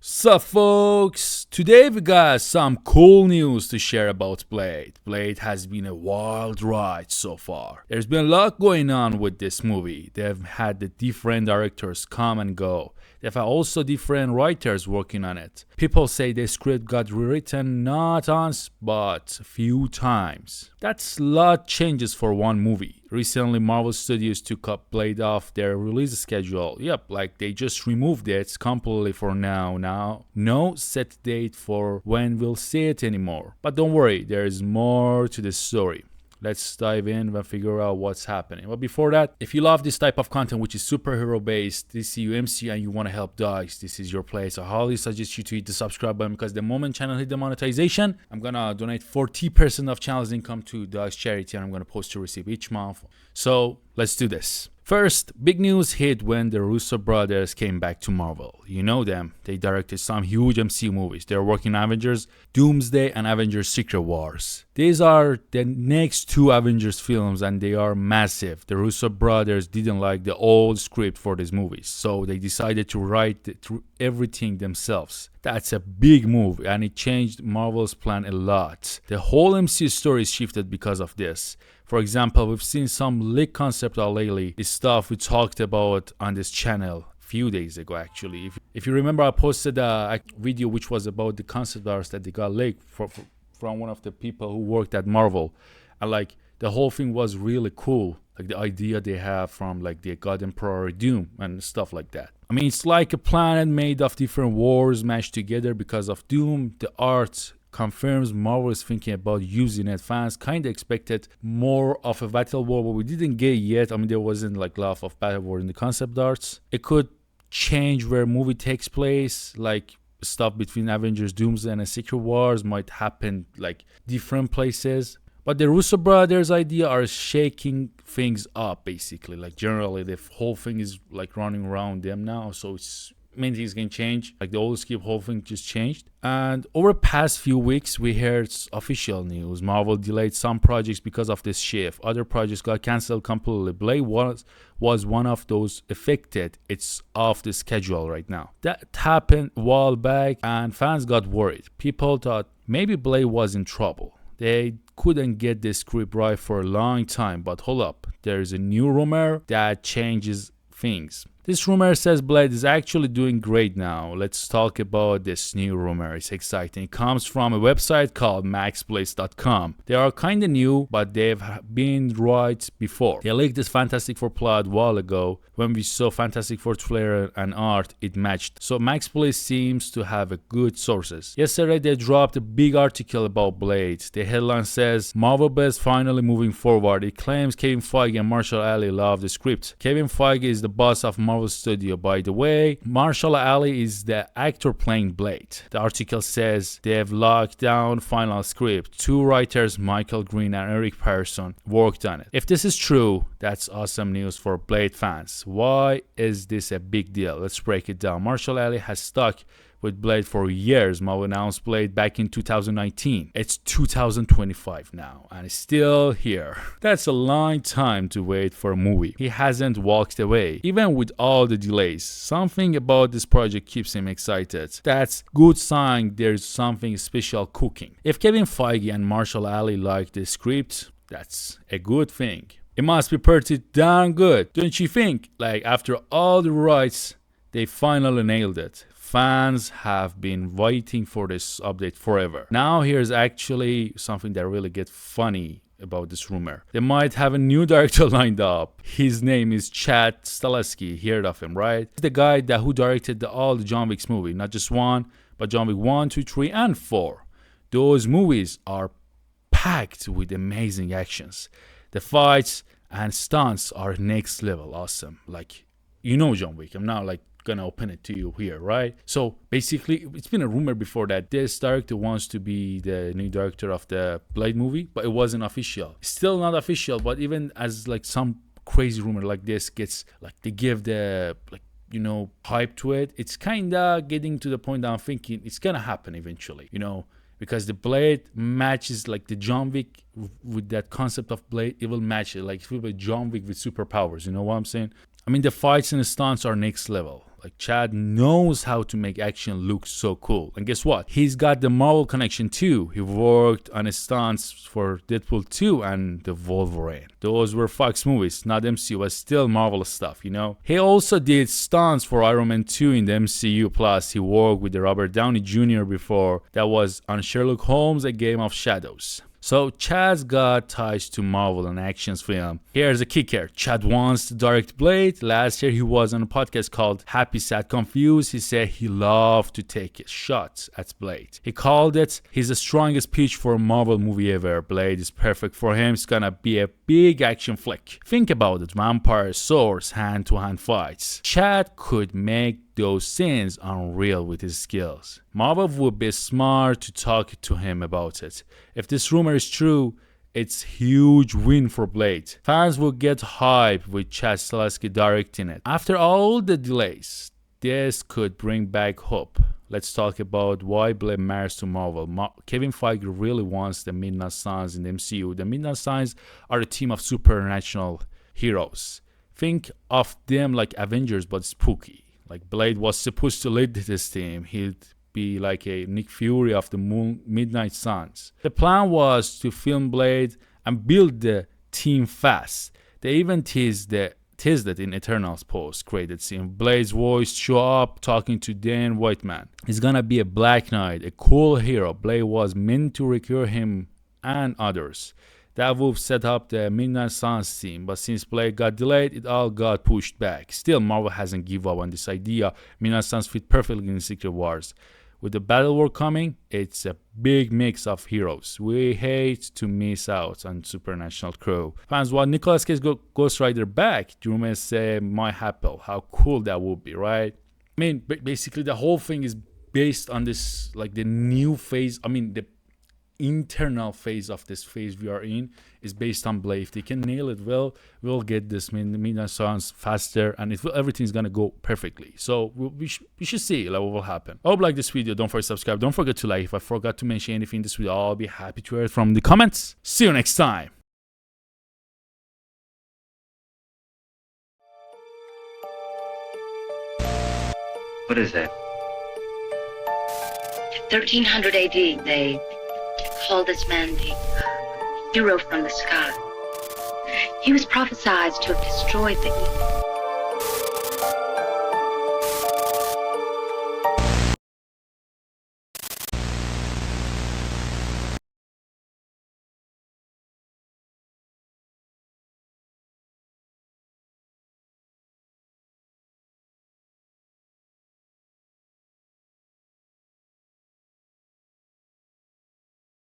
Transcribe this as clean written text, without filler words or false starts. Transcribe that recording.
Sup folks, today we got some cool news to share about Blade. Blade has been a wild ride so far. There's been a lot going on with this movie. They've had the different directors come and go. They've had also different writers working on it. People say the script got rewritten not once but a few times. That's a lot changes for one movie. Recently Marvel Studios took up Blade off their release schedule. Yep, like they just removed it completely for now. No set date for when we'll see it anymore. But don't worry, there's more to the story. Let's dive in and figure out what's happening. But before that, if you love this type of content, which is superhero based, DCU, MCU, and you want to help dogs, this is your place. I highly suggest you to hit the subscribe button because the moment channel hit the monetization, I'm gonna donate 40% of channel's income to dogs charity, and I'm gonna post to receive each month. So let's do this. First, big news hit when the Russo brothers came back to Marvel. You know them. They directed some huge MCU movies. They're working on Avengers Doomsday and Avengers Secret Wars. These are the next two Avengers films and they are massive. The Russo brothers didn't like the old script for these movies, so they decided to write everything themselves. That's a big move and it changed Marvel's plan a lot. The whole MCU story shifted because of this. For example, we've seen some leak concept art lately. It's stuff we talked about on this channel a few days ago actually. If you remember, I posted a video which was about the concept arts that they got leaked from one of the people who worked at Marvel. And like the whole thing was really cool. Like the idea they have from like the God Emperor Doom and stuff like that. I mean, it's like a planet made of different wars mashed together because of Doom. The art confirms Marvel is thinking about using it. Fans kind of expected more of a battle war, but we didn't get yet. I mean, there wasn't like a lot of battle war in the concept arts. It could change where movie takes place, like stuff between Avengers Doomsday and Secret Wars might happen like different places. But the Russo brothers idea are shaking things up basically. Like generally the whole thing is like running around them now, so it's many things can change. Like the old script, whole thing just changed. And over the past few weeks, we heard official news. Marvel delayed some projects because of this shift. Other projects got cancelled completely. Blade was one of those affected. It's off the schedule right now. That happened a while back and fans got worried. People thought maybe Blade was in trouble. They couldn't get the script right for a long time. But hold up, there's a new rumor that changes things. This rumor says Blade is actually doing great now. Let's talk about this new rumor. It's exciting. It comes from a website called maxplace.com. They are kinda new, but they've been right before. They leaked this Fantastic Four plot a while ago. When we saw Fantastic Four trailer and art, it matched. So Max Place seems to have a good sources. Yesterday they dropped a big article about Blade. The headline says, Marvel Best finally moving forward. It claims Kevin Feige and Mahershala Ali love the script. Kevin Feige is the boss of Marvel Studio, by the way. Mahershala Ali is the actor playing Blade. The article says they have locked down final script. Two writers, Michael Green and Eric Pearson, worked on it. If this is true, that's awesome news for Blade fans. Why is this a big deal? Let's break it down. Mahershala Ali has stuck with Blade for years. Marvel announced Blade back in 2019. It's 2025 now and it's still here. That's a long time to wait for a movie. He hasn't walked away. Even with all the delays, something about this project keeps him excited. That's good sign there's something special cooking. If Kevin Feige and Mahershala Ali like the script, that's a good thing. It must be pretty darn good, don't you think? Like after all the rights, they finally nailed it. Fans have been waiting for this update forever. Now here's actually something that really gets funny about this rumor. They might have a new director lined up. His name is Chad Stahelski. Heard of him, right? He's the guy who directed all the John Wick's movie. Not just one, but John Wick 1, 2, 3, and 4. Those movies are packed with amazing actions. The fights and stunts are next level awesome. Like, you know John Wick. I'm not like gonna open it to you here, right? So basically it's been a rumor before that this director wants to be the new director of the Blade movie, but it wasn't official. Still not official, but even as like some crazy rumor like this gets like they give the like hype to it, it's kinda getting to the point that I'm thinking it's gonna happen eventually, because the Blade matches like the John Wick with that concept of Blade. It will match it, like it will be John Wick with superpowers. You know what I'm saying? I mean, the fights and the stunts are next level. Like Chad knows how to make action look so cool. And guess what? He's got the Marvel connection too. He worked on stunts for Deadpool 2 and the Wolverine. Those were Fox movies, not MCU, but still Marvel stuff, you know? He also did stunts for Iron Man 2 in the MCU, plus he worked with the Robert Downey Jr. before. That was on Sherlock Holmes, A Game of Shadows. So Chad's got ties to Marvel and action film. Here's a kicker. Chad wants to direct Blade. Last year he was on a podcast called Happy, Sad, Confused. He said he loved to take shots at Blade. He called it his strongest pitch for a Marvel movie ever. Blade is perfect for him. It's gonna be a big action flick. Think about it. Vampire swords, hand-to-hand fights. Chad could make those scenes unreal with his skills. Marvel would be smart to talk to him about it. If this rumor is true, it's huge win for Blade. Fans will get hyped with Chad Stahelski directing it. After all the delays, this could bring back hope. Let's talk about why Blade matters to Marvel. Kevin Feige really wants the Midnight Suns in the MCU. The Midnight Suns are a team of supernatural heroes. Think of them like Avengers but spooky. Like Blade was supposed to lead this team. He'd be like a Nick Fury of the Midnight Suns. The plan was to film Blade and build the team fast. They even teased it in Eternals post-credit scene. Blade's voice show up talking to Dan Whiteman. He's gonna be a Black Knight, a cool hero. Blade was meant to recruit him and others. That would set up the Midnight Suns team, but since Blade got delayed, it all got pushed back. Still, Marvel hasn't given up on this idea. Midnight Suns fit perfectly in Secret Wars. With the Battle War coming, it's a big mix of heroes. We hate to miss out on supernatural crew. Fans want Nicolas Cage Ghost Rider back. You may say might happen. How cool that would be, right? I mean, basically the whole thing is based on this, like the new phase. I mean, the internal phase of this phase we are in is based on Blade. If they can nail it well, we'll get this Midnight Suns faster, and everything's gonna go perfectly. So we should see like what will happen. I hope you like this video. Don't forget to subscribe. Don't forget to like. If I forgot to mention anything in this video, I'll be happy to hear it from the comments. See you next time. What is that? 1300 AD, they called this man the hero from the sky. He was prophesied to have destroyed the evil